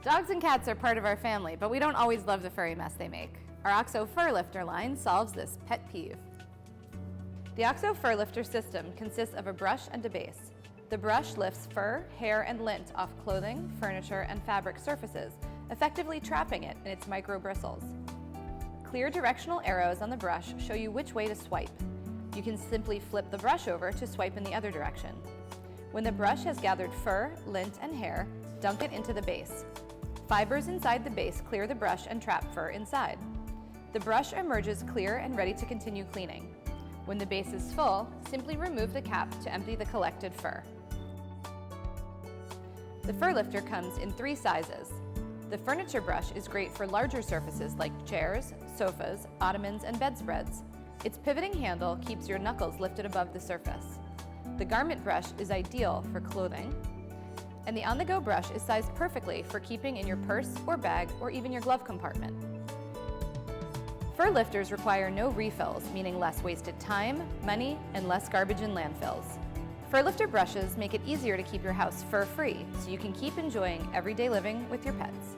Dogs and cats are part of our family, but we don't always love the furry mess they make. Our OXO Fur Lifter line solves this pet peeve. The OXO Fur Lifter system consists of a brush and a base. The brush lifts fur, hair, and lint off clothing, furniture, and fabric surfaces, effectively trapping it in its micro bristles. Clear directional arrows on the brush show you which way to swipe. You can simply flip the brush over to swipe in the other direction. When the brush has gathered fur, lint, and hair, dunk it into the base. Fibers inside the base clear the brush and trap fur inside. The brush emerges clear and ready to continue cleaning. When the base is full, simply remove the cap to empty the collected fur. The Fur Lifter comes in 3 sizes. The furniture brush is great for larger surfaces like chairs, sofas, ottomans, and bedspreads. Its pivoting handle keeps your knuckles lifted above the surface. The garment brush is ideal for clothing. And the on-the-go brush is sized perfectly for keeping in your purse or bag or even your glove compartment. Fur lifters require no refills, meaning less wasted time, money, and less garbage in landfills. Fur lifter brushes make it easier to keep your house fur-free, so you can keep enjoying everyday living with your pets.